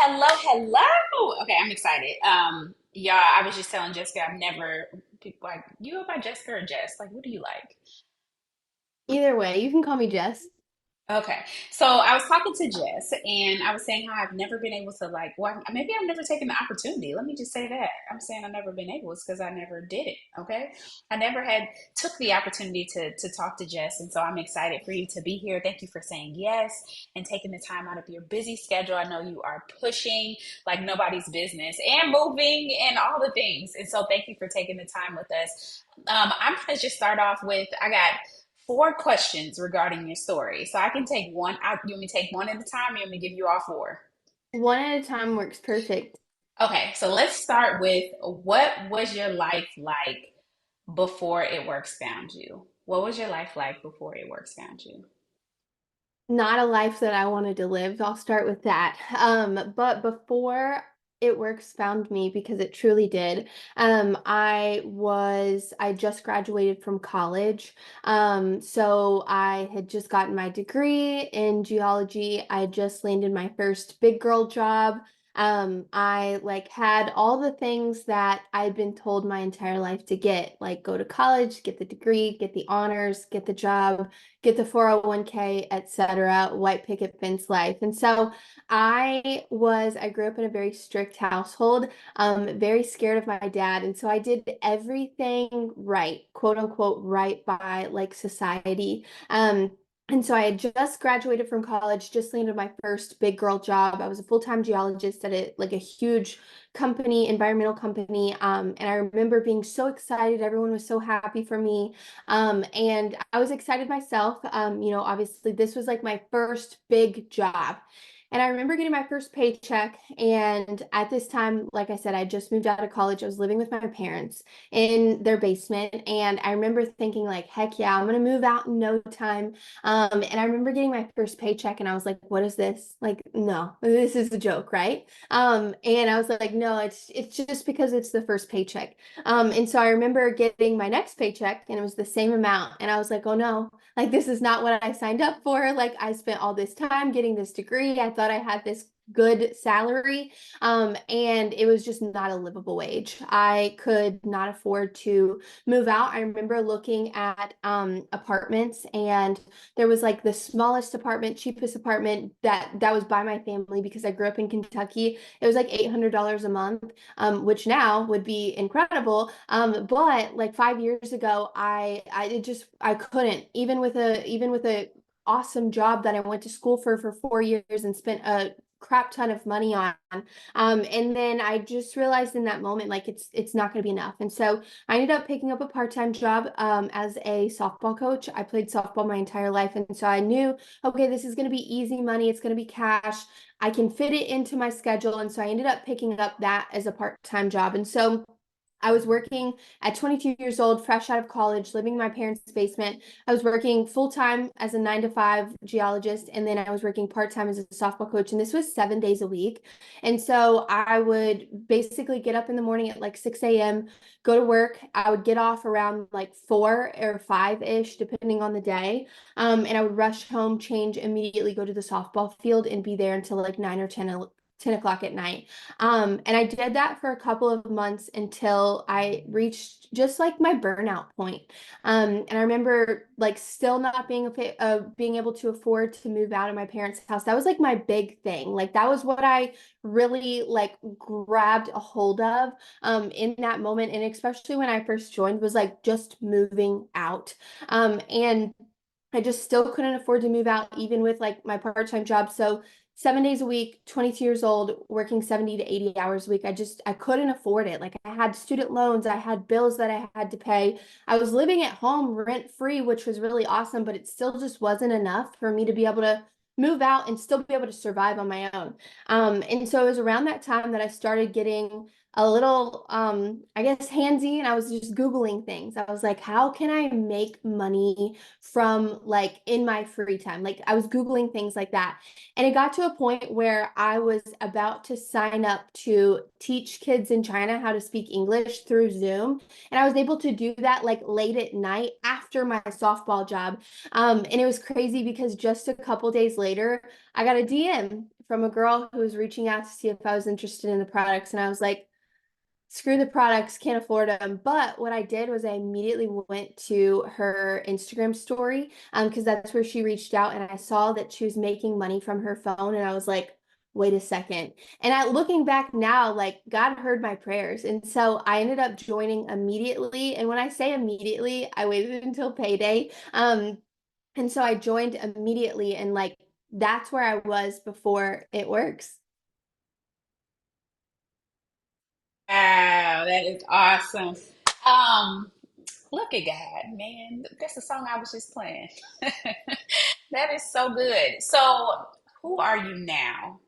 hello, hello. Okay, I'm excited. Y'all, I was just telling Jessica I've never people like you go by Jessica or Jess. Like, what do you like? Either way, you can call me Jess. Okay, so I was talking to Jess, and I was saying how I've never been able to well, maybe I've never taken the opportunity. Let me just say that. I'm saying I've never been able. It's because I never did it. Okay, I never had took the opportunity to talk to Jess, and so I'm excited for you to be here. Thank you for saying yes and taking the time out of your busy schedule. I know you are pushing like nobody's business and moving and all the things, and so thank you for taking the time with us. I'm gonna just start off with I got four questions regarding your story. So I can take one. You want me to take one at a time? Or you want me to give you all four? One at a time works perfect. Okay, so let's start with what was your life like before it works found you? What was your life like before it works found you? Not a life that I wanted to live. I'll start with that. But before it works found me, because it truly did. I just graduated from college. So I had just gotten my degree in geology. I had just landed my first big girl job. I like had all the things that I'd been told my entire life to get, like go to college, get the degree, get the honors, get the job, get the 401k, etc., white picket fence life. And so I grew up in a very strict household, very scared of my dad. And so I did everything right, quote unquote, right by like society. And so I had just graduated from college, just landed my first big girl job. I was a full-time geologist at a huge company, environmental company. And I remember being so excited. Everyone was so happy for me. And I was excited myself. Obviously this was like my first big job. And I remember getting my first paycheck. And at this time, like I said, I just moved out of college. I was living with my parents in their basement. And I remember thinking, like, heck yeah, I'm gonna move out in no time. And I remember getting my first paycheck and I was like, what is this? Like, no, this is a joke, right? And I was like, no, it's just because it's the first paycheck. And so I remember getting my next paycheck and it was the same amount. And I was like, oh no, like this is not what I signed up for. Like I spent all this time getting this degree. I thought I had this good salary. And it was just not a livable wage. I could not afford to move out. I remember looking at apartments, and there was like the smallest apartment, cheapest apartment that was by my family because I grew up in Kentucky. It was like $800 a month, which now would be incredible. But like 5 years ago, I couldn't, even with a awesome job that I went to school for 4 years and spent a crap ton of money on. And then I just realized in that moment, like it's not going to be enough. And so I ended up picking up a part-time job as a softball coach. I played softball my entire life, and so I knew, okay, this is going to be easy money. It's going to be cash. I can fit it into my schedule, and so I ended up picking up that as a part-time job. And so I was working at 22 years old, fresh out of college, living in my parents' basement. I was working full time as a 9 to 5 geologist, and then I was working part time as a softball coach. And this was 7 days a week. And so I would basically get up in the morning at like 6 a.m., go to work. I would get off around like 4 or 5 ish, depending on the day. And I would rush home, change immediately, go to the softball field, and be there until like 9 or 10 o'clock at night. And I did that for a couple of months until I reached just like my burnout point. And I remember like still not being able to afford to move out of my parents' house. That was like my big thing. Like that was what I really like grabbed a hold of in that moment. And especially when I first joined was like just moving out. And I just still couldn't afford to move out even with like my part-time job. So 7 days a week, 22 years old, working 70 to 80 hours a week. I couldn't afford it. Like I had student loans, I had bills that I had to pay. I was living at home rent free, which was really awesome, but it still just wasn't enough for me to be able to move out and still be able to survive on my own. And so it was around that time that I started getting a little I guess handsy, and I was just Googling things. I was like, how can I make money from like in my free time? Like I was Googling things like that. And it got to a point where I was about to sign up to teach kids in China how to speak English through Zoom. And I was able to do that like late at night after my softball job. And it was crazy because just a couple days later, I got a DM from a girl who was reaching out to see if I was interested in the products. And I was like, screw the products, can't afford them. But what I did was I immediately went to her Instagram story, because that's where she reached out, and I saw that she was making money from her phone, and I was like, wait a second. And looking back now, like God heard my prayers. And so I ended up joining immediately. And when I say immediately, I waited until payday. And so I joined immediately, and like that's where I was before it works. Wow, that is awesome. Um, Look at God, man. That's the song I was just playing. That is so good. So, who are you now?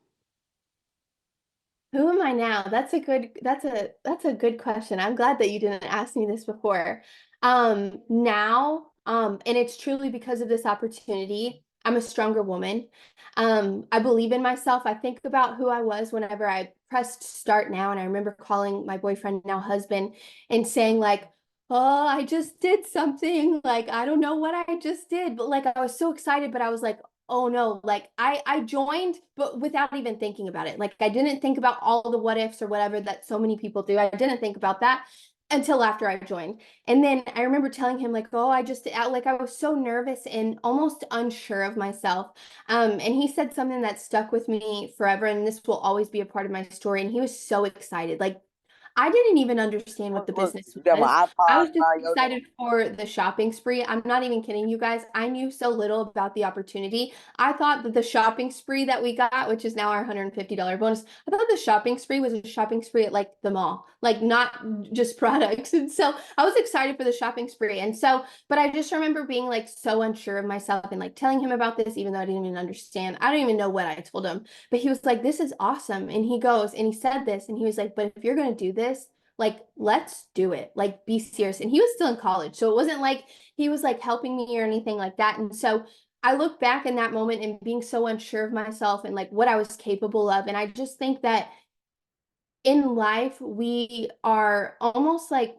Who am I now? That's a good question. I'm glad that you didn't ask me this before. Now, and it's truly because of this opportunity, I'm a stronger woman. I believe in myself. I think about who I was whenever I pressed start now, and I remember calling my boyfriend, now husband, and saying like, "Oh, I just did something. Like, I don't know what I just did." But like I was so excited, but I was like, oh no, like I joined but without even thinking about it. Like I didn't think about all the what ifs or whatever that so many people do. I didn't think about that until after I joined. And then I remember telling him like, "Oh, I just like I was so nervous and almost unsure of myself." And he said something that stuck with me forever, and this will always be a part of my story, and he was so excited. Like I didn't even understand what the Look, business you got was. my I iPod was just by your door. excited for the shopping spree. I'm not even kidding you guys. I knew so little about the opportunity. I thought that the shopping spree that we got, which is now our $150 bonus, I thought the shopping spree was a shopping spree at like the mall, like not just products. And so I was excited for the shopping spree. And so, but I just remember being like so unsure of myself and like telling him about this, even though I didn't even understand. I don't even know what I told him, but he was like, "This is awesome." And he goes and he said this, and he was like, "But if you're going to do this, like let's do it, like be serious." And he was still in college, so it wasn't like he was like helping me or anything like that. And so I look back in that moment and being so unsure of myself and like what I was capable of, and I just think that in life, we are almost like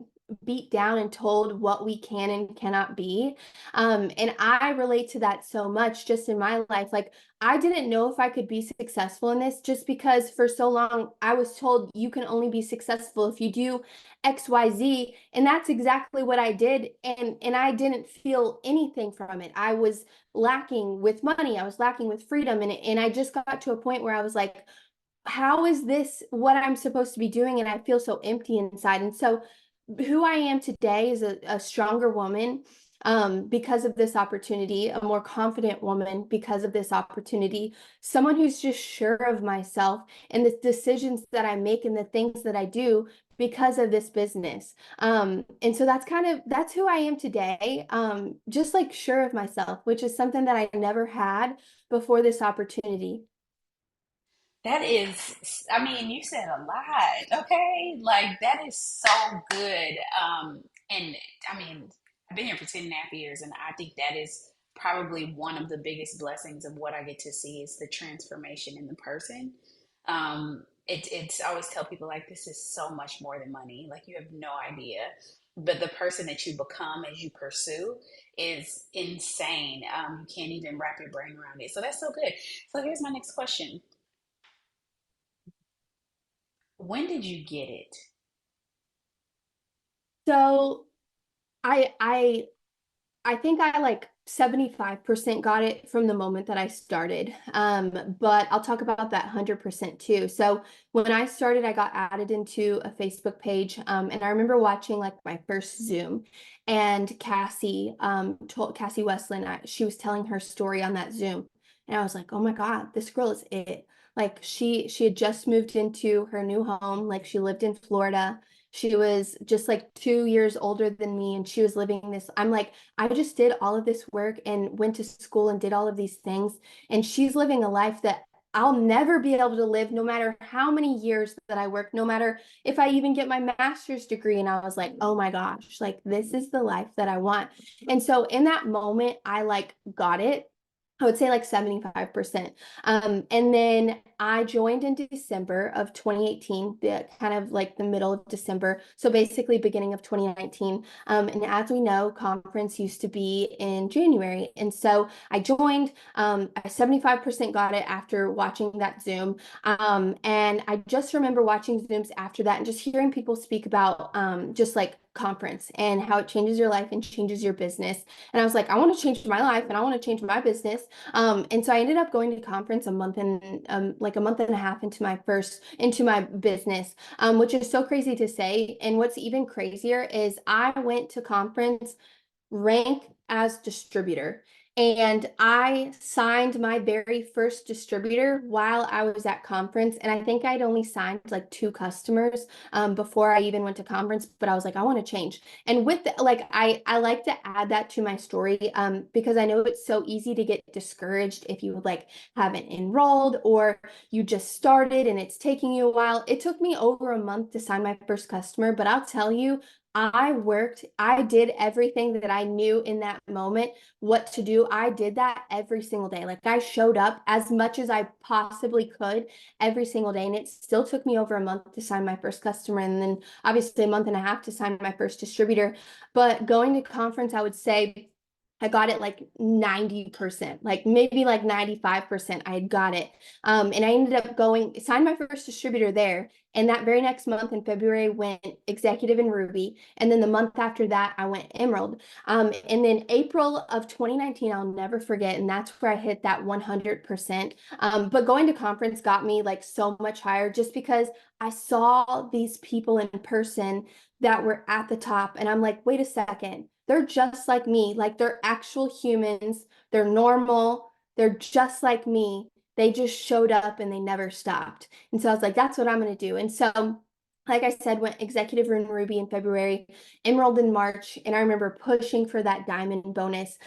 beat down and told what we can and cannot be. And I relate to that so much just in my life. Like, I didn't know if I could be successful in this just because for so long I was told you can only be successful if you do XYZ. And that's exactly what I did. And I didn't feel anything from it. I was lacking with money, I was lacking with freedom. And I just got to a point where I was like, how is this what I'm supposed to be doing? And I feel so empty inside. And so who I am today is a stronger woman because of this opportunity, a more confident woman because of this opportunity, someone who's just sure of myself and the decisions that I make and the things that I do because of this business. And so that's who I am today. Just like sure of myself, which is something that I never had before this opportunity. That is, I mean, you said a lot, okay? Like, that is so good. And I mean, I've been here for 10.5 years, and I think that is probably one of the biggest blessings of what I get to see is the transformation in the person. It's I always tell people, like, this is so much more than money. Like, you have no idea. But the person that you become as you pursue is insane. You can't even wrap your brain around it. So that's so good. So here's my next question. When did you get it? So I I think I like 75% got it from the moment that I started. But I'll talk about that 100% too. So when I started, I got added into a Facebook page. And I remember watching like my first Zoom, and Cassie Westland, she was telling her story on that Zoom. And I was like, oh my God, this girl is it. Like she had just moved into her new home. Like she lived in Florida. She was just like 2 years older than me, and she was living this. I'm like, I just did all of this work and went to school and did all of these things. And she's living a life that I'll never be able to live, no matter how many years that I work, no matter if I even get my master's degree. And I was like, oh my gosh, like this is the life that I want. And so in that moment, I like got it. I would say like 75%. And then I joined in December of 2018, the kind of like the middle of December. So basically beginning of 2019. And as we know, conference used to be in January. And so I joined, I 75% got it after watching that Zoom. And I just remember watching Zooms after that and just hearing people speak about just like conference and how it changes your life and changes your business. And I was like, I want to change my life and I want to change my business. And so I ended up going to conference a month and like a month and a half into my business, which is so crazy to say. And what's even crazier is I went to conference rank as distributor. And I signed my very first distributor while I was at conference. And I think I'd only signed like two customers before I even went to conference. But I was like, I want to change. And with like, I like to add that to my story because I know it's so easy to get discouraged if you like haven't enrolled or you just started and it's taking you a while. It took me over a month to sign my first customer, but I'll tell you, I did everything that I knew in that moment what to do. I did that every single day. Like I showed up as much as I possibly could every single day. And it still took me over a month to sign my first customer and then obviously a month and a half to sign my first distributor. But going to conference, I would say I got it like 90%, like maybe like 95%. I had got it. And I ended up signed my first distributor there. And that very next month in February went executive in Ruby. And then the month after that, I went Emerald. And then April of 2019, I'll never forget. And that's where I hit that 100%. But going to conference got me like so much higher just because I saw these people in person that were at the top. And I'm like, wait a second, they're just like me. Like they're actual humans. They're normal. They're just like me. They just showed up and they never stopped. And so I was like, that's what I'm going to do. And so, like I said, went executive in Ruby in February, Emerald in March. And I remember pushing for that diamond bonus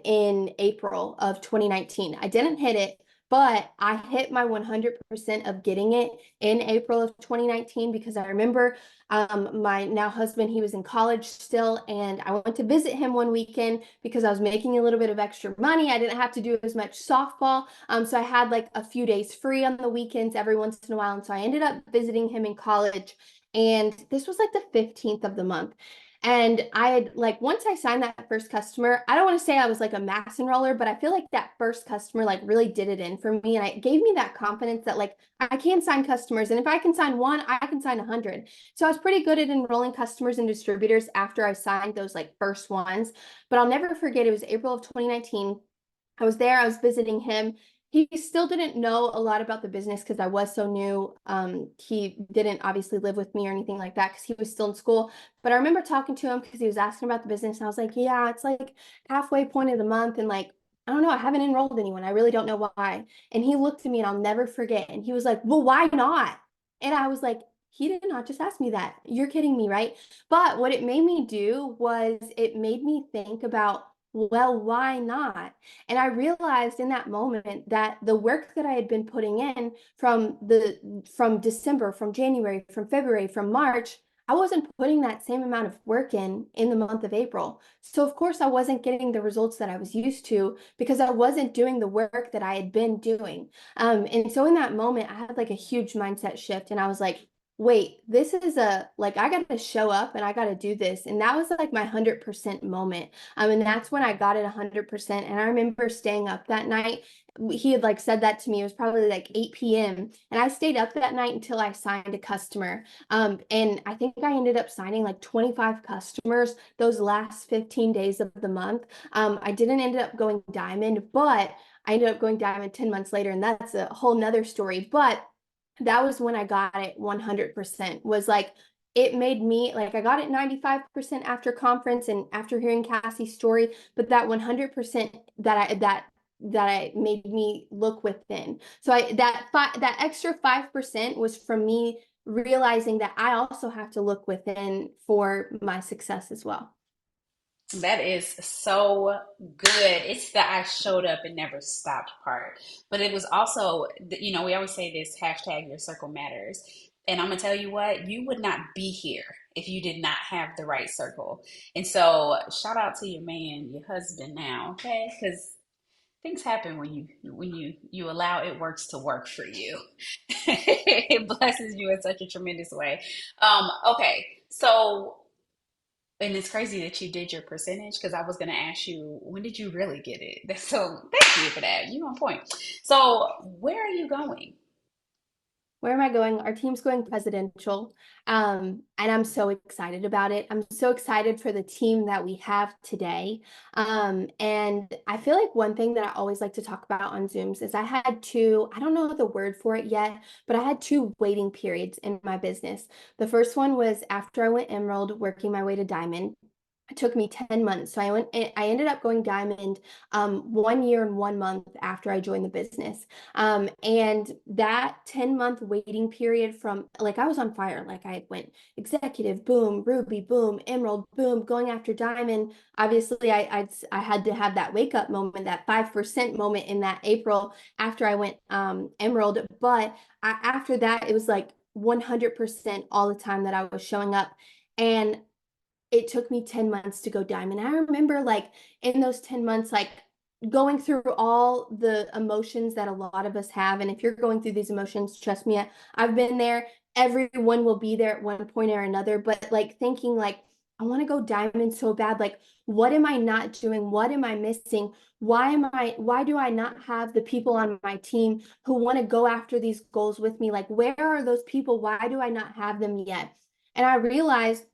in April of 2019. I didn't hit it, but I hit my 100% of getting it in April of 2019 because I remember my now husband, he was in college still, and I went to visit him one weekend because I was making a little bit of extra money. I didn't have to do as much softball. So I had like a few days free on the weekends every once in a while. And so I ended up visiting him in college. And this was like the 15th of the month. And I had like once I signed that first customer, I don't want to say I was like a max enroller, but I feel like that first customer like really did it in for me. And it gave me that confidence that like I can sign customers. And if I can sign one, I can sign 100. So I was pretty good at enrolling customers and distributors after I signed those like first ones. But I'll never forget, it was April of 2019. I was there, I was visiting him. He still didn't know a lot about the business because I was so new. He didn't obviously live with me or anything like that because he was still in school. But I remember talking to him because he was asking about the business. And I was like, yeah, it's like halfway point of the month. And like, I don't know, I haven't enrolled anyone. I really don't know why. And he looked at me and I'll never forget. And he was like, well, why not? And I was like, he did not just ask me that. You're kidding me, right? But what it made me do was it made me think about, well, why not? And I realized in that moment that the work that I had been putting in from December, from January, from February, from March, I wasn't putting that same amount of work in the month of April. So of course I wasn't getting the results that I was used to because I wasn't doing the work that I had been doing. And so in that moment, I had like a huge mindset shift and I was like, wait, this is like, I got to show up and I got to do this. And that was like my 100% moment. And that's when I got it 100%. And I remember staying up that night. He had like said that to me. It was probably like 8 p.m. And I stayed up that night until I signed a customer. And I think I ended up signing like 25 customers those last 15 days of the month. I didn't end up going diamond, but I ended up going diamond 10 months later. And that's a whole nother story. But that was when I got it 100%, was like it made me like I got it 95% after conference and after hearing Cassie's story, but that 100% that I made me look within. So that extra 5% was from me realizing that I also have to look within for my success as well. That is so good. It's the I showed up and never stopped part. But it was also, we always say this hashtag your circle matters. And I'm going to tell you what, you would not be here if you did not have the right circle. And so shout out to your man, your husband now, okay? Because things happen when you allow it works to work for you. It blesses you in such a tremendous way. Okay, so and it's crazy that you did your percentage because I was going to ask you when did you really get it. So thank you for that. You on point. So where are you going? Where am I going? Our team's going presidential. And I'm so excited about it. I'm so excited for the team that we have today. And I feel like one thing that I always like to talk about on Zooms is I had two, I don't know the word for it yet, but I had two waiting periods in my business. The first one was after I went Emerald, working my way to Diamond. It took me 10 months. So I ended up going diamond 1 year and 1 month after I joined the business. And that 10-month waiting period from like I was on fire. Like I went executive, boom, ruby, boom, emerald, boom, going after diamond. Obviously, I had to have that wake up moment, that 5% moment in that April after I went emerald. But after that, it was like 100% all the time that I was showing up. And it took me 10 months to go diamond. I remember like in those 10 months, like going through all the emotions that a lot of us have. And if you're going through these emotions, trust me, I've been there. Everyone will be there at one point or another, but like thinking like, I want to go diamond so bad. Like, what am I not doing? What am I missing? Why do I not have the people on my team who want to go after these goals with me? Like, where are those people? Why do I not have them yet? And I realized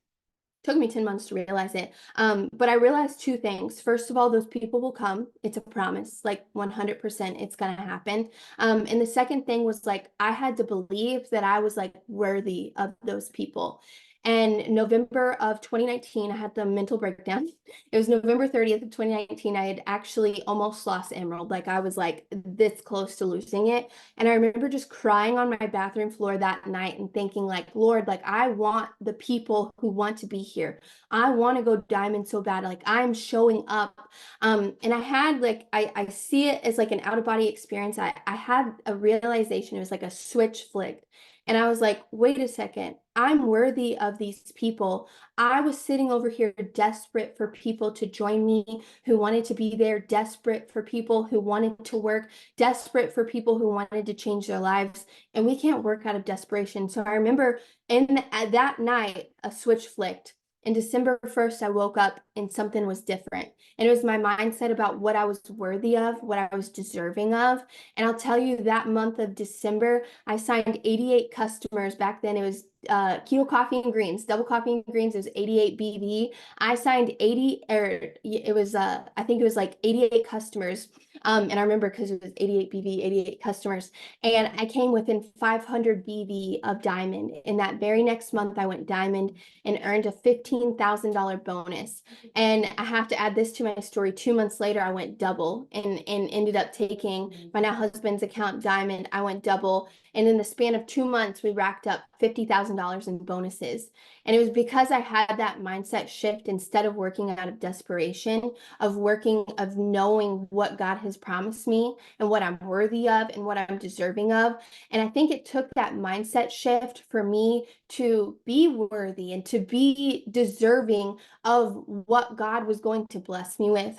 took me 10 months to realize it. But I realized two things. First of all, those people will come. It's a promise, like 100% it's going to happen. And the second thing was like, I had to believe that I was like worthy of those people. And November of 2019, I had the mental breakdown. It was November 30th of 2019. I had actually almost lost Emerald. Like I was like this close to losing it. And I remember just crying on my bathroom floor that night and thinking like, Lord, like I want the people who want to be here. I want to go diamond so bad. Like I'm showing up. And I had like, I see it as like an out of body experience. I had a realization. It was like a switch flicked. And I was like, wait a second, I'm worthy of these people. I was sitting over here desperate for people to join me who wanted to be there, desperate for people who wanted to work, desperate for people who wanted to change their lives. And we can't work out of desperation. So I remember that night, a switch flicked. And December 1st, I woke up and something was different. And it was my mindset about what I was worthy of, what I was deserving of. And I'll tell you that month of December, I signed 88 customers. Back then it was keto coffee and greens, double coffee and greens. It was 88 BV. I signed 80, or it was, I think it was like 88 customers. And I remember because it was 88 BV, 88 customers. And I came within 500 BV of diamond. In that very next month, I went diamond and earned a $15,000 bonus. And I have to add this to my story. 2 months later, I went double and ended up taking my now husband's account diamond. I went double. And in the span of 2 months, we racked up $50,000 in bonuses. And it was because I had that mindset shift instead of working out of desperation, of working, of knowing what God has promised me and what I'm worthy of and what I'm deserving of. And I think it took that mindset shift for me to be worthy and to be deserving of what God was going to bless me with.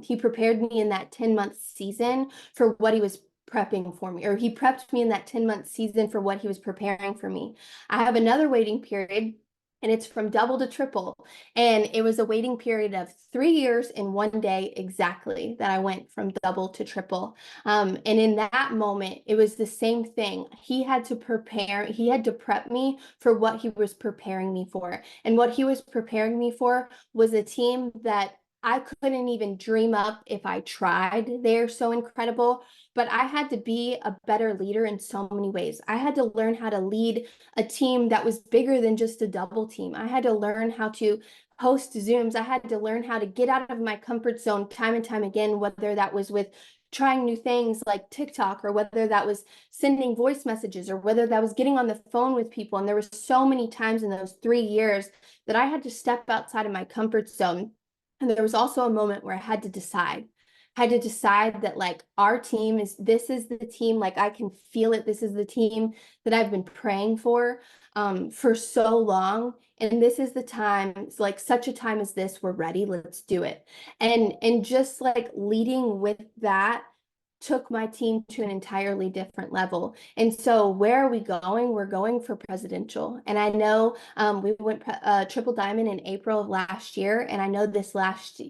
He prepared me in that 10-month season for what he was prepping for me, or he prepped me in that 10-month season for what he was preparing for me. I have another waiting period, and it's from double to triple. And it was a waiting period of 3 years and 1 day exactly that I went from double to triple. And in that moment, it was the same thing. He had to prepare, he had to prep me for what he was preparing me for. And what he was preparing me for was a team that I couldn't even dream up if I tried. They're so incredible. But I had to be a better leader in so many ways. I had to learn how to lead a team that was bigger than just a double team. I had to learn how to host Zooms. I had to learn how to get out of my comfort zone time and time again, whether that was with trying new things like TikTok, or whether that was sending voice messages, or whether that was getting on the phone with people. And there were so many times in those 3 years that I had to step outside of my comfort zone. And there was also a moment where I had to decide. I had to decide that like our team is, this is the team, like I can feel it. This is the team that I've been praying for so long. And this is the time, it's like such a time as this, we're ready, let's do it. And just like leading with that took my team to an entirely different level. And so where are we going? We're going for presidential. And I know we went triple diamond in April of last year. And I know this last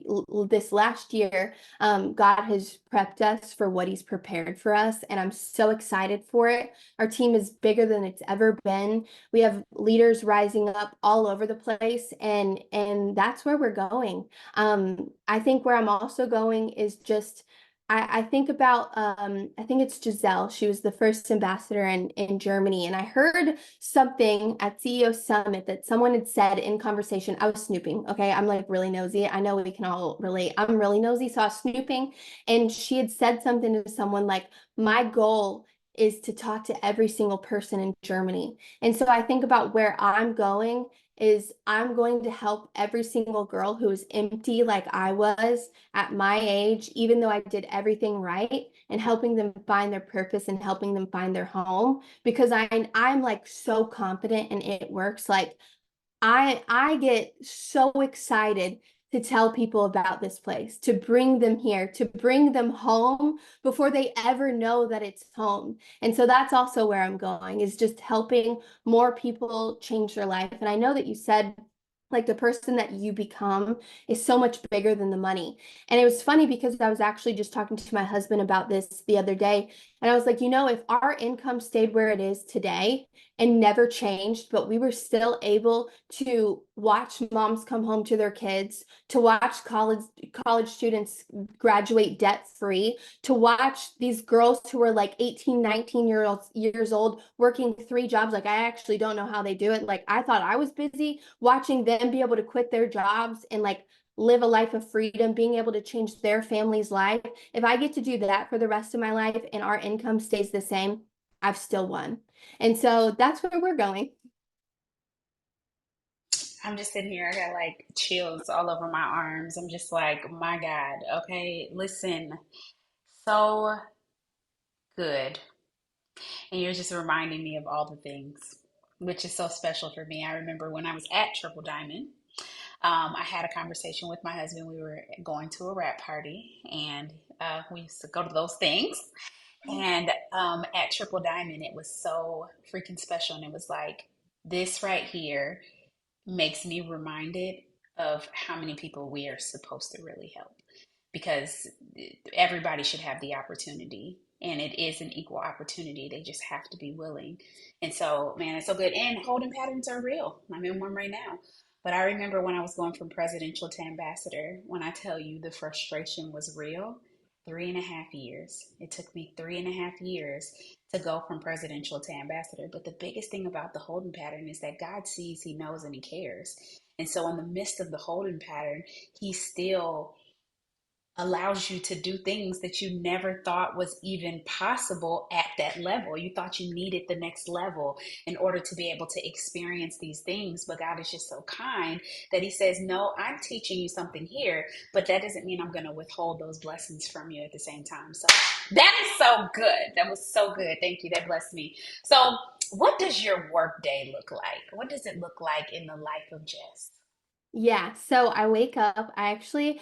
year, God has prepped us for what he's prepared for us. And I'm so excited for it. Our team is bigger than it's ever been. We have leaders rising up all over the place, and that's where we're going. I think where I'm also going is just I think about I think it's Giselle. She was the first ambassador in Germany. And I heard something at CEO Summit that someone had said in conversation. I was snooping. Okay. I'm like really nosy. I know we can all relate. I'm really nosy. So I was snooping. And she had said something to someone like, my goal is to talk to every single person in Germany. And so I think about where I'm going is I'm going to help every single girl who is empty like I was at my age, even though I did everything right, and helping them find their purpose and helping them find their home, because I'm like so confident and it works. Like I get so excited to tell people about this place, to bring them here, to bring them home before they ever know that it's home. And so that's also where I'm going, is just helping more people change their life. And I know that you said like the person that you become is so much bigger than the money. And it was funny because I was actually just talking to my husband about this the other day. And I was like, if our income stayed where it is today and never changed, but we were still able to watch moms come home to their kids, to watch college students graduate debt free, to watch these girls who are like 18, 19 years old working 3 jobs. Like I actually don't know how they do it. Like I thought I was busy watching them be able to quit their jobs and like live a life of freedom, being able to change their family's life. If I get to do that for the rest of my life and our income stays the same, I've still won. And so that's where we're going. I'm just sitting here, I got like chills all over my arms. I'm just like, my God, okay, listen, so good. And you're just reminding me of all the things, which is so special for me. I remember when I was at Triple Diamond, I had a conversation with my husband. We were going to a rap party, and we used to go to those things. And at Triple Diamond, it was so freaking special. And it was like, this right here makes me reminded of how many people we are supposed to really help, because everybody should have the opportunity, and it is an equal opportunity. They just have to be willing. And so, man, it's so good. And holding patterns are real. I'm in one right now. But I remember when I was going from presidential to ambassador, when I tell you the frustration was real, 3.5 years. It took me 3.5 years to go from presidential to ambassador. But the biggest thing about the holding pattern is that God sees, He knows, and He cares. And so, in the midst of the holding pattern, He still allows you to do things that you never thought was even possible at that level. You thought you needed the next level in order to be able to experience these things. But God is just so kind that He says, no, I'm teaching you something here, but that doesn't mean I'm going to withhold those blessings from you at the same time. So that is so good. That was so good. Thank you. That blessed me. So, what does your work day look like? What does it look like in the life of Jess? Yeah, so I wake up. I actually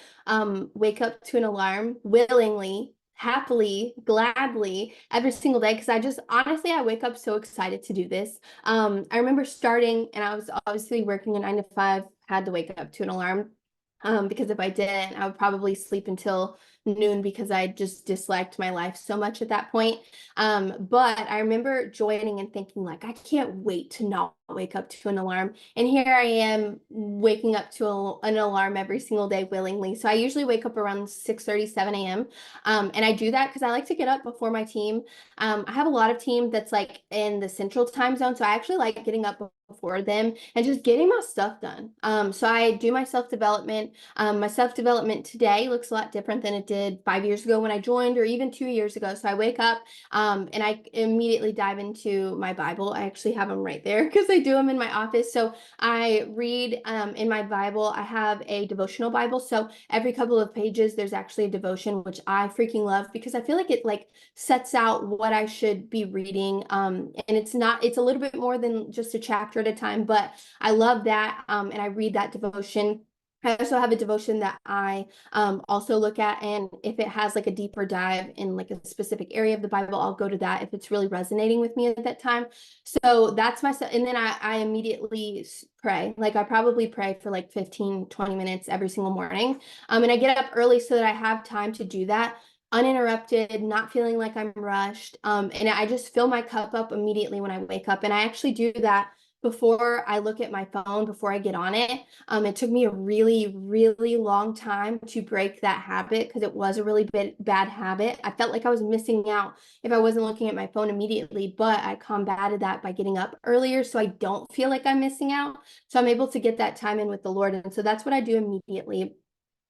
wake up to an alarm willingly, happily, gladly every single day because I just honestly I wake up so excited to do this. I remember starting and I was obviously working a 9 to 5, had to wake up to an alarm. Because if I didn't, I would probably sleep until noon because I just disliked my life so much at that point. But I remember joining and thinking like, I can't wait to not wake up to an alarm. And here I am waking up to an alarm every single day willingly. So I usually wake up around 6:30, 7 a.m. And I do that because I like to get up before my team. I have a lot of team that's like in the central time zone. So I actually like getting up before them and just getting my stuff done. So I do my self-development. My self-development today looks a lot different than it did 5 years ago when I joined, or even 2 years ago. So I wake up and I immediately dive into my Bible. I actually have them right there because I do them in my office. So I read in my Bible. I have a devotional Bible. So every couple of pages, there's actually a devotion, which I freaking love because I feel like it like sets out what I should be reading. And it's a little bit more than just a chapter at a time, but I love that. And I read that devotion. I also have a devotion that I also look at, and if it has like a deeper dive in like a specific area of the Bible, I'll go to that if it's really resonating with me at that time. So that's my, and then I immediately pray. Like I probably pray for like 15-20 minutes every single morning. And I get up early so that I have time to do that uninterrupted, not feeling like I'm rushed. And I just fill my cup up immediately when I wake up. And I actually do that before I look at my phone, before I get on it. It took me a really, really long time to break that habit because it was a really bad habit. I felt like I was missing out if I wasn't looking at my phone immediately, but I combated that by getting up earlier so I don't feel like I'm missing out. So I'm able to get that time in with the Lord. And so that's what I do immediately.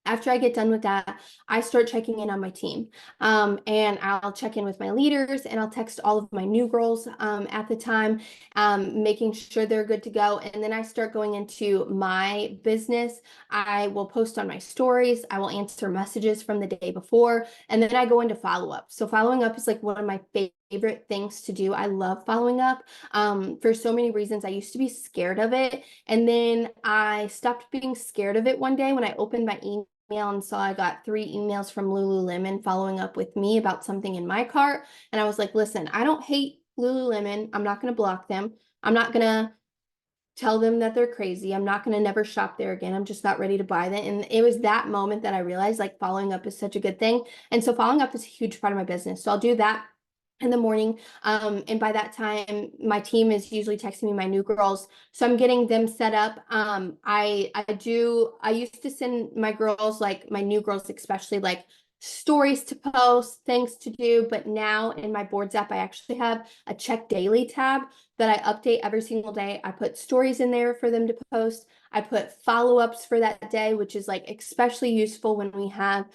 After I get done with that, I start checking in on my team. And I'll check in with my leaders and I'll text all of my new girls at the time, making sure they're good to go. And then I start going into my business. I will post on my stories. I will answer messages from the day before. And then I go into follow up. So following up is like one of my favorite things to do. I love following up for so many reasons. I used to be scared of it. And then I stopped being scared of it one day when I opened my email and saw I got 3 emails from Lululemon following up with me about something in my cart. And I was like, listen, I don't hate Lululemon. I'm not going to block them. I'm not going to tell them that they're crazy. I'm not going to never shop there again. I'm just not ready to buy them. And it was that moment that I realized like following up is such a good thing. And so following up is a huge part of my business. So I'll do that in the morning. And by that time, my team is usually texting me my new girls. So I'm getting them set up. I used to send my girls, like my new girls, especially like stories to post, things to do. But now in my boards app, I actually have a check daily tab that I update every single day. I put stories in there for them to post. I put follow-ups for that day, which is like especially useful when we have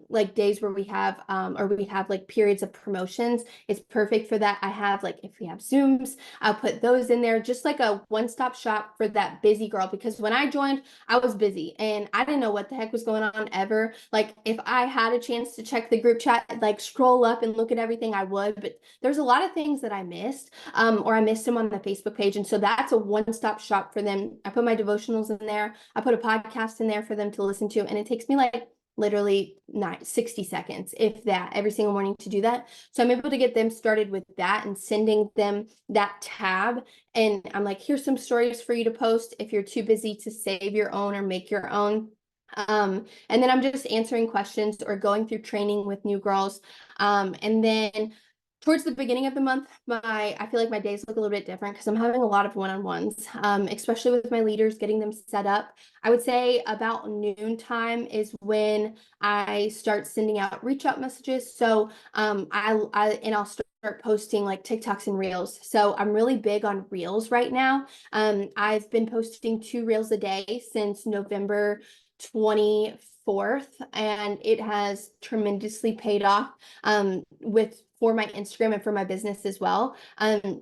like days where we have or we have like periods of promotions. It's perfect for that. I have like if we have Zooms, I'll put those in there, just like a one-stop shop for that busy girl. Because when I joined, I was busy and I didn't know what the heck was going on ever. Like if I had a chance to check the group chat, like scroll up and look at everything, I would. But there's a lot of things that I missed, or I missed them on the Facebook page. And so that's a one-stop shop for them. I put my devotionals in there. I put a podcast in there for them to listen to. And it takes me like literally 60 seconds, if that, every single morning to do that. So I'm able to get them started with that and sending them that tab. And I'm like, here's some stories for you to post if you're too busy to save your own or make your own. And then I'm just answering questions or going through training with new girls. And then towards the beginning of the month, I feel like my days look a little bit different because I'm having a lot of one-on-ones, especially with my leaders, getting them set up. I would say about noon time is when I start sending out reach out messages. So I'll start posting like TikToks and Reels. So I'm really big on Reels right now. I've been posting 2 Reels a day since November 24th, and it has tremendously paid off with for my Instagram and for my business as well.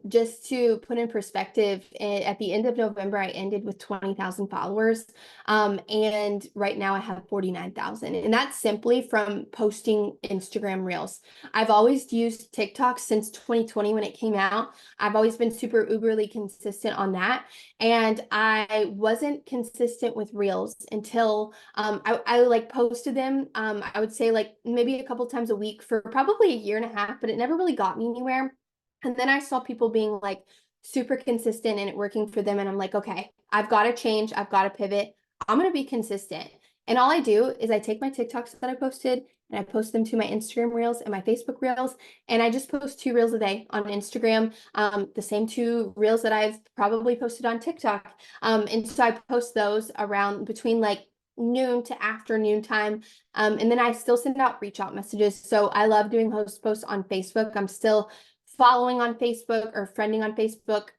Just to put in perspective, at the end of November, I ended with 20,000 followers. And right now I have 49,000. And that's simply from posting Instagram Reels. I've always used TikTok since 2020 when it came out. I've always been super uberly consistent on that. And I wasn't consistent with Reels until I like posted them. I would say like maybe a couple times a week for probably a year and a half, but it never really got me anywhere. And then I saw people being like super consistent and it working for them. And I'm like, okay, I've got to change. I've got to pivot. I'm going to be consistent. And all I do is I take my TikToks that I posted and I post them to my Instagram Reels and my Facebook Reels. And I just post 2 Reels a day on Instagram, the same 2 Reels that I've probably posted on TikTok. And so I post those around between like noon to afternoon time. And then I still send out reach out messages. So I love doing host posts on Facebook. I'm still following on Facebook or friending on Facebook,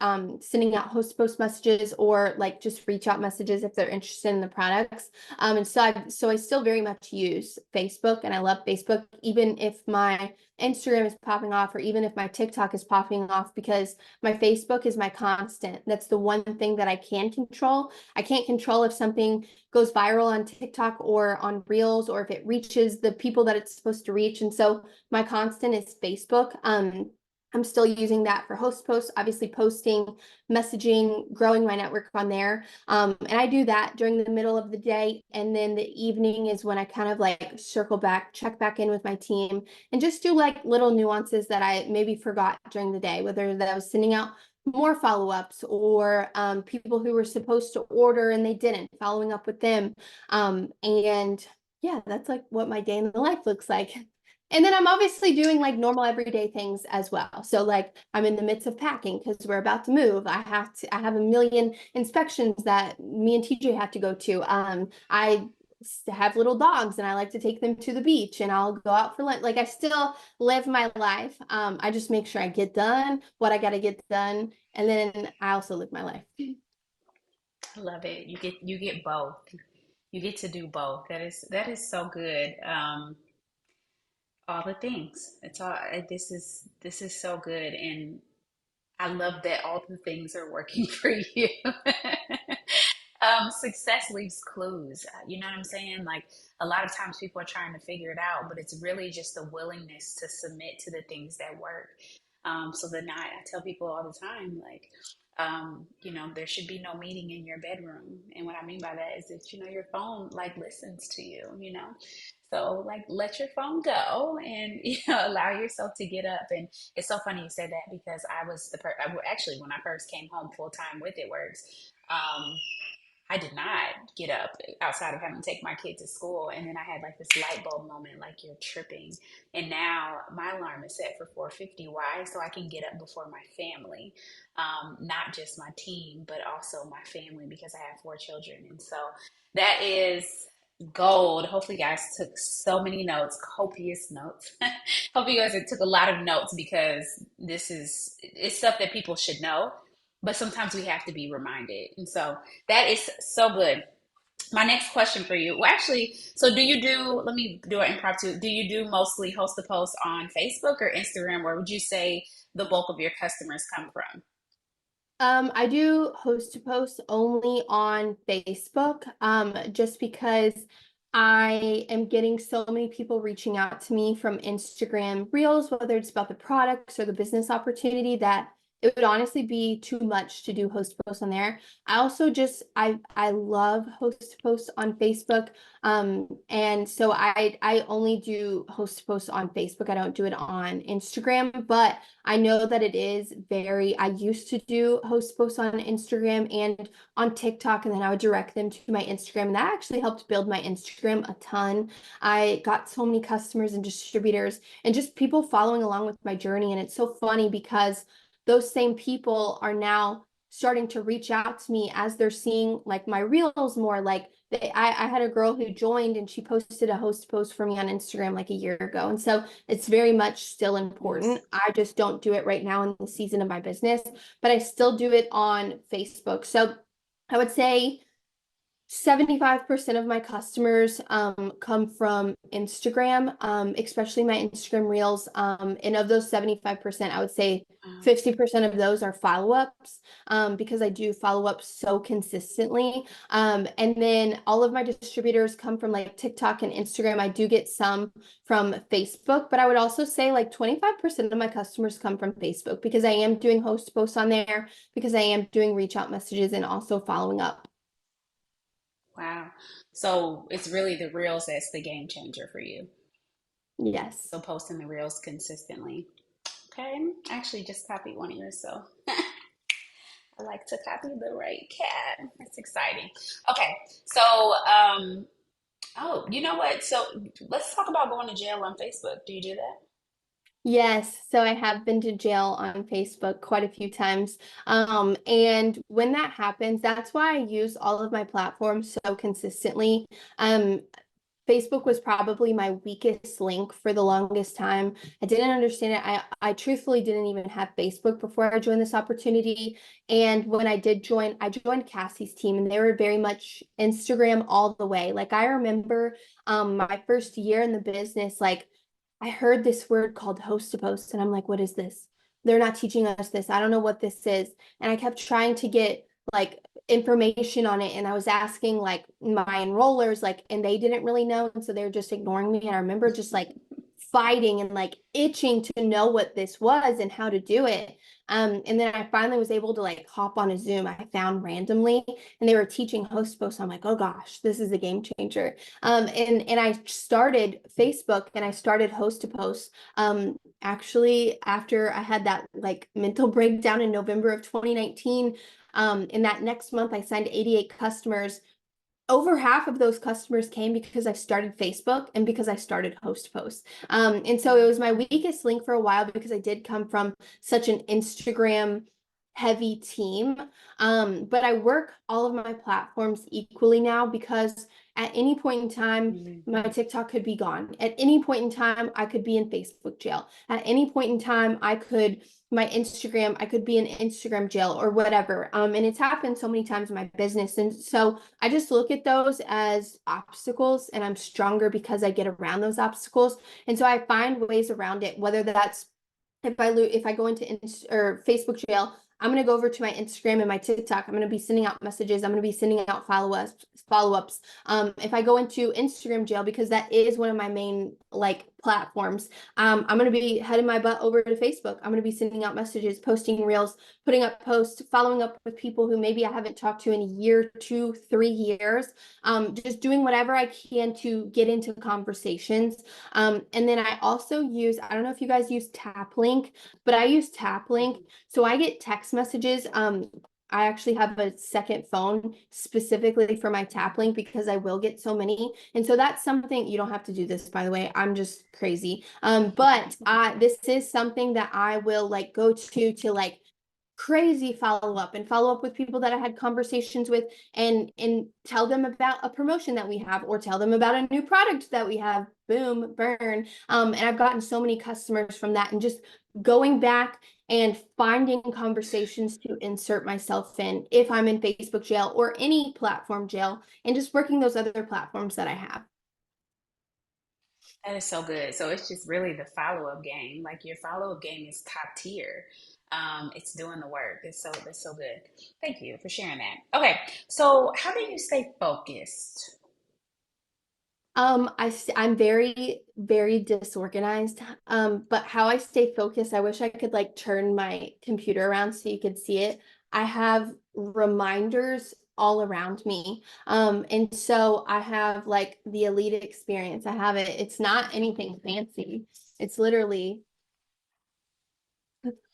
sending out host post messages or like just reach out messages if they're interested in the products. And so I still very much use Facebook and I love Facebook, even if my Instagram is popping off or even if my TikTok is popping off, because my Facebook is my constant. That's the one thing that I can control. I can't control if something goes viral on TikTok or on Reels or if it reaches the people that it's supposed to reach. And so my constant is Facebook. I'm still using that for host posts, obviously posting, messaging, growing my network on there. And I do that during the middle of the day. And then the evening is when I kind of like circle back, check back in with my team, and just do like little nuances that I maybe forgot during the day, whether that was sending out more follow-ups or people who were supposed to order and they didn't, following up with them. And yeah, that's like what my day in the life looks like. And then I'm obviously doing like normal everyday things as well. So like I'm in the midst of packing because we're about to move. I have a million inspections that me and TJ have to go to. I have little dogs and I like to take them to the beach and I'll go out for lunch. Like I still live my life. I just make sure I get done what I got to get done. And then I also live my life. I love it. You get both. You get to do both. That is so good. All the things. It's all. This is so good, and I love that all the things are working for you. Success leaves clues. You know what I'm saying? Like a lot of times people are trying to figure it out, but it's really just a willingness to submit to the things that work. So the night I tell people all the time, like, there should be no meeting in your bedroom. And what I mean by that is that, your phone like listens to you. So like let your phone go and allow yourself to get up. And it's so funny you said that because I was actually when I first came home full time with It Works, I did not get up outside of having to take my kid to school. And then I had like this light bulb moment, like you're tripping. And now my alarm is set for 4:50. Why? So I can get up before my family, not just my team, but also my family because I have 4 children. And so that is gold. Hopefully, you guys took so many notes, copious notes. Hope you guys took a lot of notes because it's stuff that people should know, but sometimes we have to be reminded. And so that is so good. My next question for you. Well, actually, so let me do an impromptu. Do you do mostly host the post on Facebook or Instagram? Where would you say the bulk of your customers come from? I do host to post only on Facebook, just because I am getting so many people reaching out to me from Instagram Reels, whether it's about the products or the business opportunity, that it would honestly be too much to do host to post on there. I also just I love host to post on Facebook. And so I only do host to post on Facebook. I don't do it on Instagram, but I know that it is I used to do host posts on Instagram and on TikTok, and then I would direct them to my Instagram. And that actually helped build my Instagram a ton. I got so many customers and distributors and just people following along with my journey. And it's so funny because those same people are now starting to reach out to me as they're seeing like my reels more. Like I had a girl who joined and she posted a host post for me on Instagram like a year ago. And so it's very much still Yes. important. I just don't do it right now in the season of my business, but I still do it on Facebook. So I would say 75% of my customers come from Instagram, especially my Instagram reels. And of those 75%, I would say Um, 50% of those are follow-ups, because I do follow-ups so consistently. And then all of my distributors come from like TikTok and Instagram. I do get some from Facebook, but I would also say like 25% of my customers come from Facebook because I am doing host posts on there, because I am doing reach out messages and also following up. wow. So it's really the reels that's the game changer for you. Yes. So posting the reels consistently. Okay. I actually just copied one of yours, so I like to copy the right cat. That's exciting. Okay. So, oh, you know what? So let's talk about going to jail on Facebook. Do you do that? Yes, so I have been to jail on Facebook quite a few times. And when that happens, that's why I use all of my platforms so consistently. Um, Facebook was probably my weakest link for the longest time. I didn't understand it. I truthfully didn't even have Facebook before I joined this opportunity. And when I did join, I joined Cassie's team and they were very much Instagram all the way. Like I remember my first year in the business, like I heard this word called host to post, and I'm like, what is this? They're not teaching us this. I don't know what this is. And I kept trying to get like information on it. And I was asking like my enrollers, like, and they didn't really know. And so they were just ignoring me. And I remember just like fighting and like itching to know what this was and how to do it. And then I finally was able to like hop on a Zoom I found randomly, and they were teaching host posts. I'm like, oh gosh, this is a game changer. And I started Facebook and I started host to post. Actually, after I had that like mental breakdown in November of 2019, in that next month, I signed 88 customers. Over half of those customers came because I started Facebook and because I started host posts. And so it was my weakest link for a while because I did come from such an Instagram heavy team. But I work all of my platforms equally now because at any point in time, my Mhm. TikTok could be gone. At any point in time, I could be in Facebook jail. At any point in time, my Instagram, I could be in Instagram jail or whatever. And it's happened so many times in my business. And so I just look at those as obstacles, and I'm stronger because I get around those obstacles. And so I find ways around it, whether that's if I go into or Facebook jail, I'm gonna go over to my Instagram and my TikTok. I'm gonna be sending out messages. I'm gonna be sending out follow-ups. If I go into Instagram jail, because that is one of my main like platforms, I'm gonna be heading my butt over to Facebook. I'm gonna be sending out messages, posting reels, putting up posts, following up with people who maybe I haven't talked to in a year, 2, 3 years. Just doing whatever I can to get into conversations. And then I also use, I don't know if you guys use TapLink, but I use TapLink. So I get text messages. I actually have a second phone specifically for my TapLink because I will get so many. And so that's something, you don't have to do this, by the way. I'm just crazy. But this is something that I will like go to like crazy follow up with people that I had conversations with, and tell them about a promotion that we have or tell them about a new product that we have. Boom, burn. And I've gotten so many customers from that, and just going back and finding conversations to insert myself in if I'm in Facebook jail or any platform jail, and just working those other platforms that I have. That is so good. So it's just really the follow-up game. Like your follow-up game is top tier. It's doing the work. That's so good. Thank you for sharing that. Okay, so how do you stay focused? I'm very, very disorganized. But how I stay focused, I wish I could like turn my computer around so you could see it. I have reminders all around me. And so I have like the elite experience. I have it. It's not anything fancy. It's literally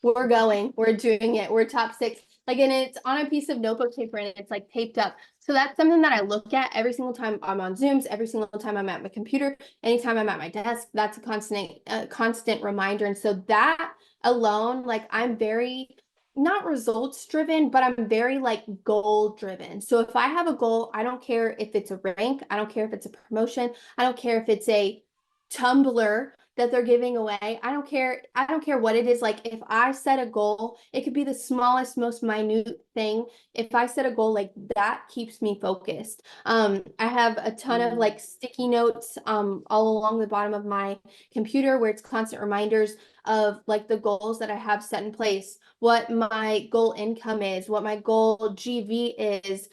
we're going, we're doing it, we're top six. Like, and it's on a piece of notebook paper and it's like taped up. So that's something that I look at every single time I'm on Zooms, every single time I'm at my computer, anytime I'm at my desk. That's a constant reminder. And so that alone, like, I'm very not results driven, but I'm very like goal driven. So if I have a goal, I don't care if it's a rank, I don't care if it's a promotion, I don't care if it's a tumbler that they're giving away. I don't care. I don't care what it is. Like if I set a goal, it could be the smallest, most minute thing. If I set a goal like that keeps me focused. I have a ton of Mm, like sticky notes all along the bottom of my computer where it's constant reminders of like the goals that I have set in place, what my goal income is, what my goal GV is,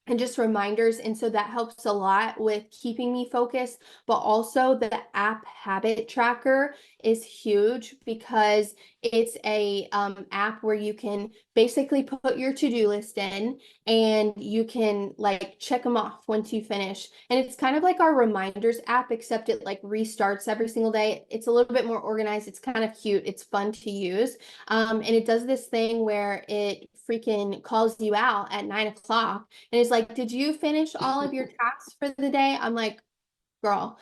and just reminders. And so that helps a lot with keeping me focused. But also the app habit tracker is huge because it's a app where you can basically put your to-do list in, and you can like check them off once you finish. And it's kind of like our reminders app, except it like restarts every single day. It's a little bit more organized. It's kind of cute. It's fun to use. And it does this thing where it freaking calls you out at 9 o'clock, and it's like, did you finish all of your tasks for the day? I'm like, girl.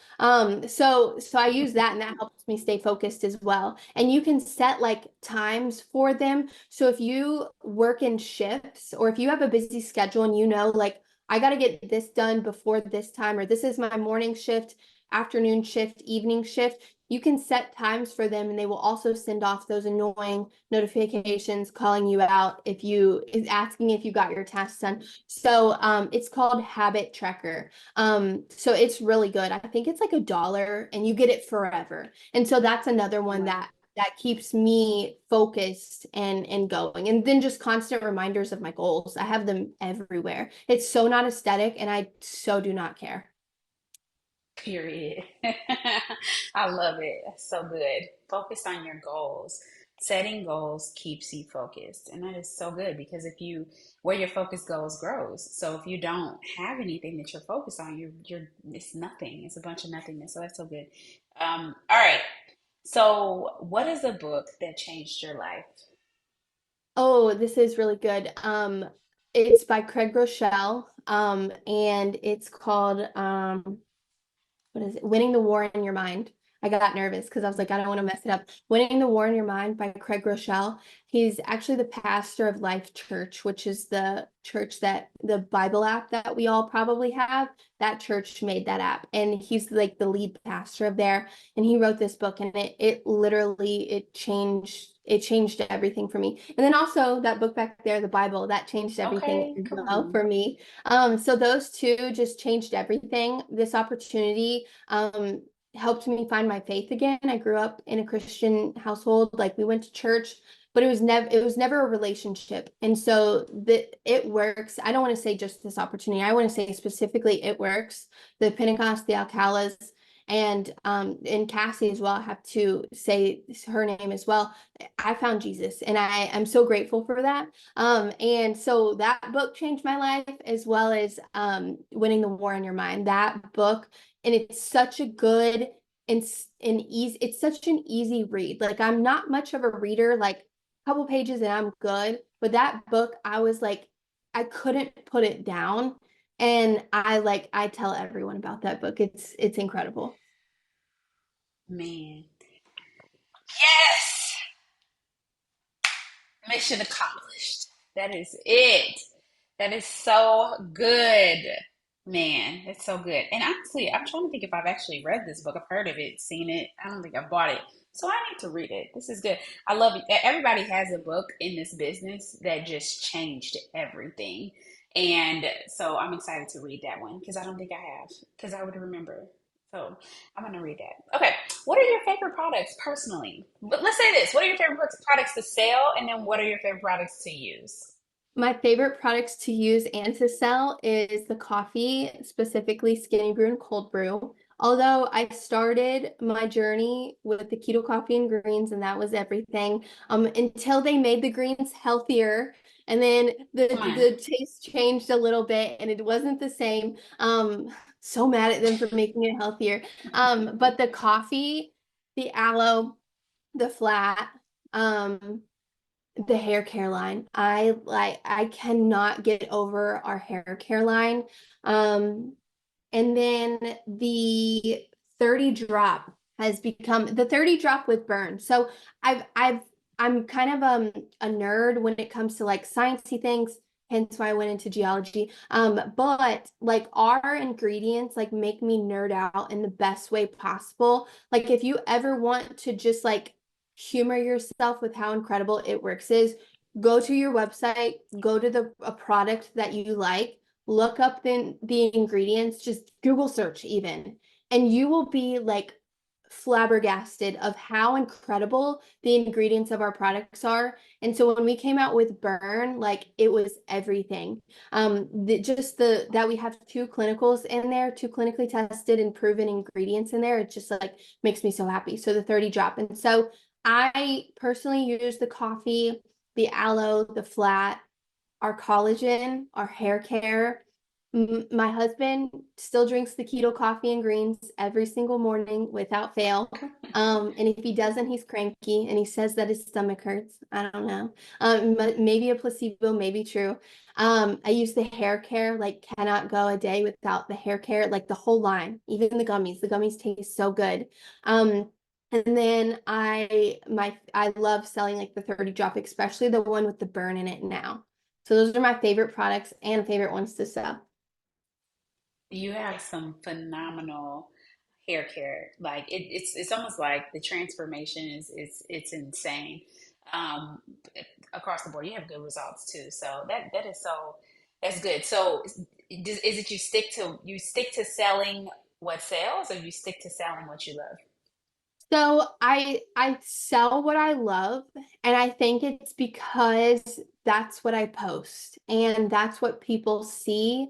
So I use that, and that helps me stay focused as well. And you can set like times for them. So if you work in shifts, or if you have a busy schedule and you know, like, I got to get this done before this time, or this is my morning shift, afternoon shift, evening shift, you can set times for them, and they will also send off those annoying notifications calling you out if you is asking if you got your tasks done. So it's called Habit Tracker. So it's really good. I think it's like $1 and you get it forever. And so that's another one wow. that keeps me focused and going. And then just constant reminders of my goals. I have them everywhere. It's so not aesthetic, and I so do not care. Period. I love it. That's so good. Focus on your goals. Setting goals keeps you focused. And that is so good because if you where your focus goes grows. So if you don't have anything that you're focused on, you're it's nothing. It's a bunch of nothingness. So that's so good. All right. So what is a book that changed your life? Oh, this is really good. It's by Craig Rochelle, and it's called what is it? Winning the War in Your Mind. I got nervous because I was like, I don't want to mess it up. Winning the War in Your Mind by Craig Rochelle. He's actually the pastor of Life Church, which is the church that the Bible app that we all probably have. That church made that app, and he's like the lead pastor of there. And he wrote this book, and it literally it changed everything for me. And then also that book back there, the Bible, that changed everything Okay, as come well on. for me. So those two just changed everything. This opportunity helped me find my faith again. I grew up in a Christian household, like we went to church, but it was never a relationship. And so it works. I don't want to say just this opportunity. I want to say specifically it works. The Pentecost, the Alcalas, and Cassie as well. I have to say her name as well. I found Jesus, and I'm so grateful for that. And so that book changed my life as well as Winning the War in Your Mind. That book, and it's such a good and easy, it's such an easy read. Like I'm not much of a reader, like a couple pages and I'm good. But that book, I was like, I couldn't put it down. And I tell everyone about that book. It's incredible. Man. Yes. Mission accomplished. That is it. That is so good. Man, it's so good. And honestly, I'm trying to think if I've actually read this book. I've heard of it, seen it. I don't think I've bought it. So I need to read it. This is good. I love it. Everybody has a book in this business that just changed everything. And so I'm excited to read that one because I don't think I have, because I would remember. So I'm going to read that. Okay. What are your favorite products personally? But let's say this. What are your favorite products to sell? And then what are your favorite products to use? My favorite products to use and to sell is the coffee, specifically Skinny Brew and Cold Brew. Although I started my journey with the keto coffee and greens, and that was everything, until they made the greens healthier. And then Come on. the taste changed a little bit and it wasn't the same. So mad at them for making it healthier. But the coffee, the aloe, the flat, um, the hair care line. I cannot get over our hair care line. Um and then the 30 drop has become the 30 drop with burn. So I'm kind of a nerd when it comes to like sciencey things, hence why I went into geology. But like our ingredients like make me nerd out in the best way possible. Like if you ever want to just like humor yourself with how incredible it works is go to your website, go to a product that you like, look up the ingredients, just Google search even, and you will be like flabbergasted of how incredible the ingredients of our products are. And so when we came out with Burn, like it was everything. Just the that we have two clinicals in there, two clinically tested and proven ingredients in there, it just like makes me so happy. So the 30 drop. And so I personally use the coffee, the aloe, the flat, our collagen, our hair care. My husband still drinks the keto coffee and greens every single morning without fail. And if he doesn't, he's cranky and he says that his stomach hurts. I don't know. Maybe a placebo, maybe true. I use the hair care, like cannot go a day without the hair care, like the whole line, even the gummies. The gummies taste so good. And then I love selling like the 30 drop, especially the one with the burn in it now. So those are my favorite products and favorite ones to sell. You have some phenomenal hair care. Like it's almost like the transformation it's insane. Um, Across the board, you have good results too. So that is so that's good. So is it you stick to selling what sells, or you stick to selling what you love? So I sell what I love, and I think it's because that's what I post and that's what people see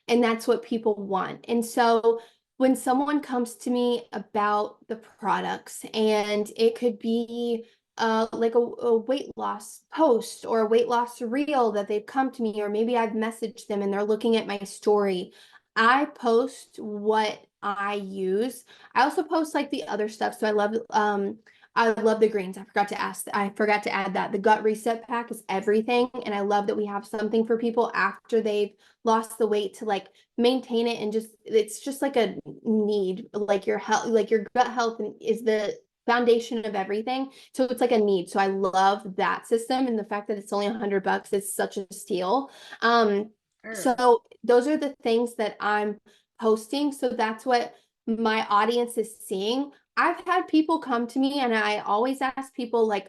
and that's what people want. And so when someone comes to me about the products, and it could be like a weight loss post or a weight loss reel that they've come to me, or maybe I've messaged them and they're looking at my story. I post what I use. I also post like the other stuff. So I love the greens. I forgot to add that. The gut reset pack is everything. And I love that we have something for people after they've lost the weight to like maintain it, and just it's just like a need, like your health, like your gut health is the foundation of everything, so it's like a need. So I love that system, and the fact that it's only $100 is such a steal. um Sure. so those are the things that I'm posting, so that's what my audience is seeing. I've had people come to me, and I always ask people like,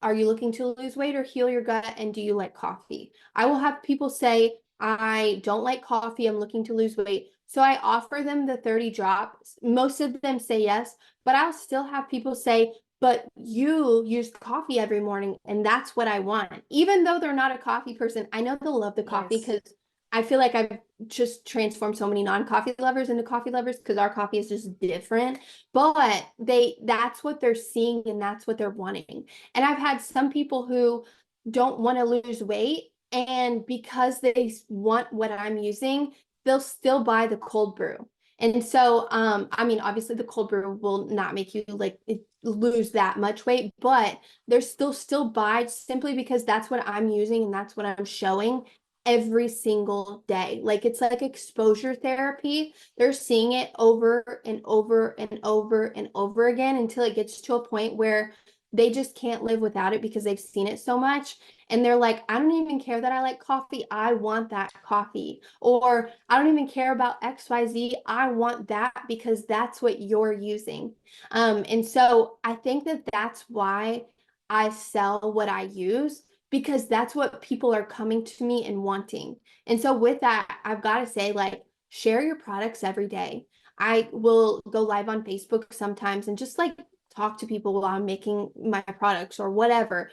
are you looking to lose weight or heal your gut? And do you like coffee? I will have people say, I don't like coffee. I'm looking to lose weight. So I offer them the 30 drops. Most of them say yes, but I'll still have people say, but you use coffee every morning, and that's what I want. Even though they're not a coffee person, I know they'll love the coffee Yes. because I feel like I've just transformed so many non-coffee lovers into coffee lovers because our coffee is just different. But that's what they're seeing and that's what they're wanting. And I've had some people who don't want to lose weight, and because they want what I'm using, they'll still buy the cold brew. And so, I mean, obviously the cold brew will not make you like lose that much weight, but they're still buy simply because that's what I'm using and that's what I'm showing every single day. Like it's like exposure therapy. They're seeing it over and over and over and over again until it gets to a point where they just can't live without it because they've seen it so much. And they're like, I don't even care that I like coffee. I want that coffee. Or I don't even care about XYZ. I want that because that's what you're using. And so I think that that's why I sell what I use, because that's what people are coming to me and wanting. And so with that, I've got to say, like, share your products every day. I will go live on Facebook sometimes and just like talk to people while I'm making my products or whatever.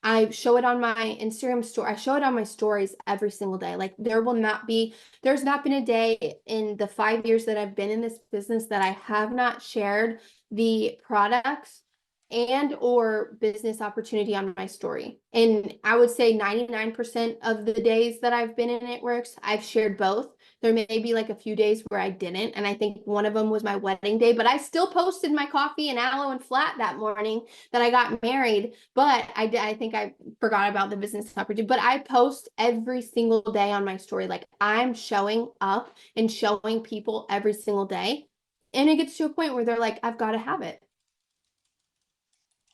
I show it on my Instagram story. I show it on my stories every single day. Like there's not been a day in the 5 years that I've been in this business that I have not shared the products and or business opportunity on my story. And I would say 99% of the days that I've been in It Works, I've shared both. There may be like a few days where I didn't, and I think one of them was my wedding day, but I still posted my coffee and aloe and flat that morning that I got married. But I think I forgot about the business opportunity. But I post every single day on my story. Like I'm showing up and showing people every single day. And it gets to a point where they're like, I've got to have it.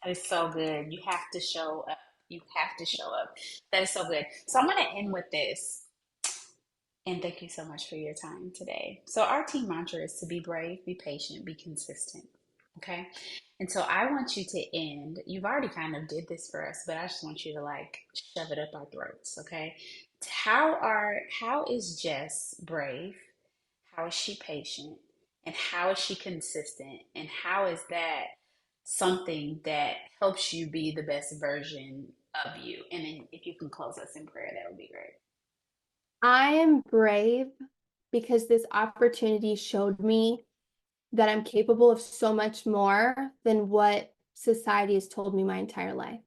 That is so good. You have to show up. You have to show up. That is so good. So I'm going to end with this. And thank you so much for your time today. So, our team mantra is to be brave, be patient, be consistent. Okay. And so, I want you to end. You've already kind of did this for us, but I just want you to like shove it up our throats. Okay. How is Jess brave? How is she patient? And how is she consistent? And how is that something that helps you be the best version of you? And then if you can close us in prayer, that would be great. I am brave because this opportunity showed me that I'm capable of so much more than what society has told me my entire life.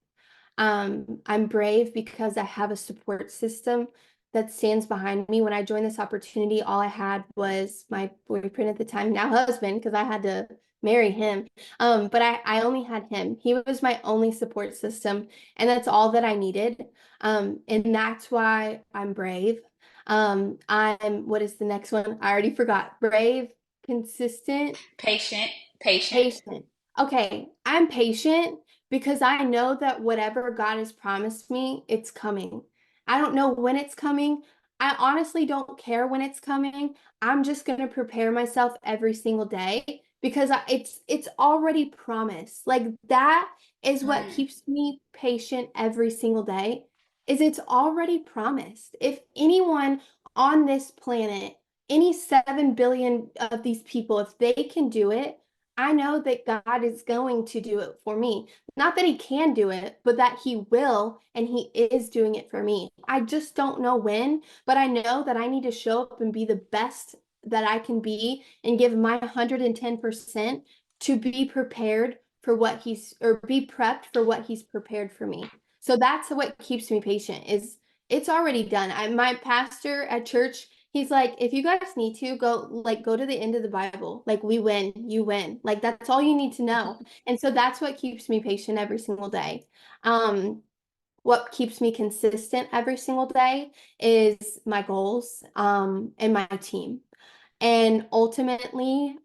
I'm brave because I have a support system that stands behind me. When I joined this opportunity, all I had was my boyfriend at the time, now husband, because I had to marry him. But I only had him. He was my only support system, and that's all that I needed. And that's why I'm brave. What is the next one? I already forgot. Brave, consistent, Patient, patient. patient. Okay, I'm patient because I know that whatever God has promised me, it's coming. I don't know when it's coming. I honestly don't care when it's coming. I'm just going to prepare myself every single day because it's already promised. Like that is what Right. keeps me patient every single day. Is it's already promised. If anyone on this planet, any 7 billion of these people, if they can do it, I know that God is going to do it for me. Not that he can do it, but that he will, and he is doing it for me. I just don't know when, but I know that I need to show up and be the best that I can be and give my 110% to be prepared for what he's or be prepped for what he's prepared for me. So that's what keeps me patient is it's already done. My pastor at church, he's like, if you guys need to go to the end of the Bible. Like we win, you win. Like that's all you need to know. And so that's what keeps me patient every single day. What keeps me consistent every single day is my goals and my team. And ultimately,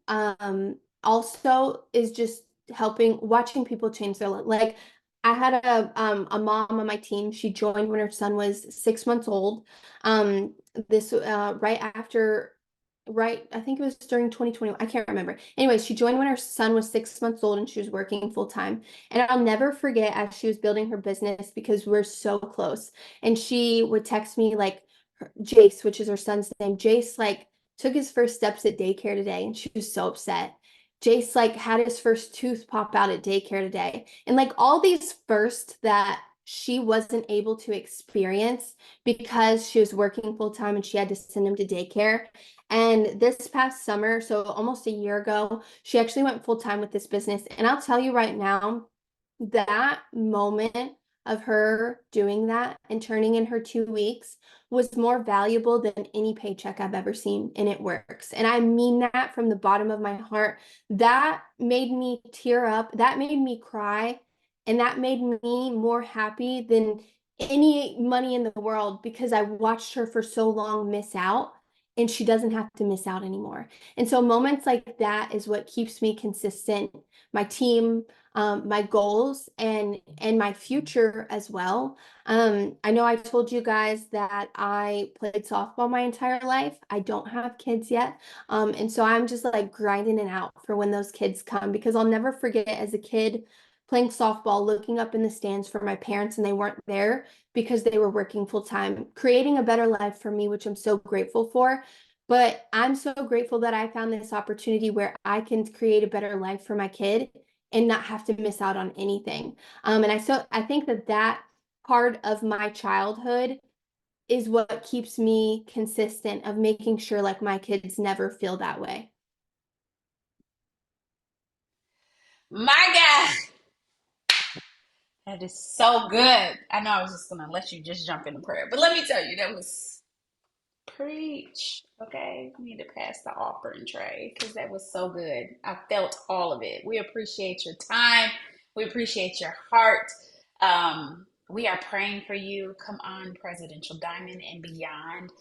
also is just helping watching people change their life. Like I had a mom on my team. She joined when her son was 6 months old. This right after right, I think it was during 2020. I can't remember. Anyway, she joined when her son was 6 months old and she was working full time. And I'll never forget as she was building her business because we're so close. And she would text me like Jace, which is her son's name. Jace like took his first steps at daycare today and she was so upset. Jace like had his first tooth pop out at daycare today. And like all these firsts that she wasn't able to experience because she was working full time and she had to send him to daycare. And this past summer, so almost a year ago, she actually went full time with this business. And I'll tell you right now, that moment of her doing that and turning in her 2 weeks was more valuable than any paycheck I've ever seen, and it works. And I mean that from the bottom of my heart. That made me tear up, that made me cry, and that made me more happy than any money in the world because I watched her for so long miss out and she doesn't have to miss out anymore. And so moments like that is what keeps me consistent. My team, my goals and my future as well. I know I told you guys that I played softball my entire life. I don't have kids yet. And so I'm just like grinding it out for when those kids come because I'll never forget as a kid playing softball, looking up in the stands for my parents and they weren't there because they were working full time, creating a better life for me, which I'm so grateful for. But I'm so grateful that I found this opportunity where I can create a better life for my kid and not have to miss out on anything. And I think that that part of my childhood is what keeps me consistent of making sure like my kids never feel that way. My God, that is so good. I know I was just gonna let you just jump into prayer, but let me tell you, that was preach. Okay, we need to pass the offering tray because that was so good. I felt all of it. We appreciate your time. We appreciate your heart. We are praying for you. Come on, Presidential Diamond and beyond.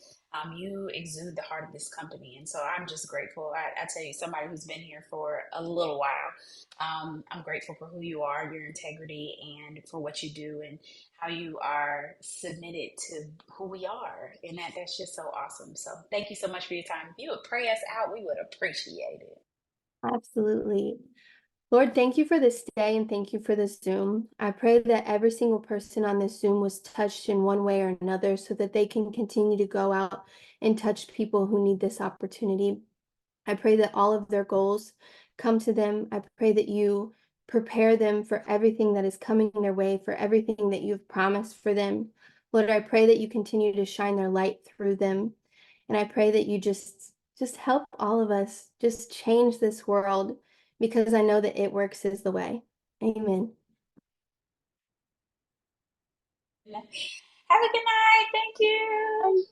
You exude the heart of this company, and so I'm just grateful. I tell you, somebody who's been here for a little while. I'm grateful for who you are, your integrity, and for what you do, and how you are submitted to who we are, and that's just so awesome. So thank you so much for your time. If you would pray us out, we would appreciate it. Absolutely. Lord, thank you for this day and thank you for this Zoom. I pray that every single person on this Zoom was touched in one way or another so that they can continue to go out and touch people who need this opportunity. I pray that all of their goals come to them. I pray that you prepare them for everything that is coming their way, for everything that you've promised for them. Lord, I pray that you continue to shine their light through them. And I pray that you just help all of us just change this world because I know that it works is the way. Amen. Have a good night. Thank you.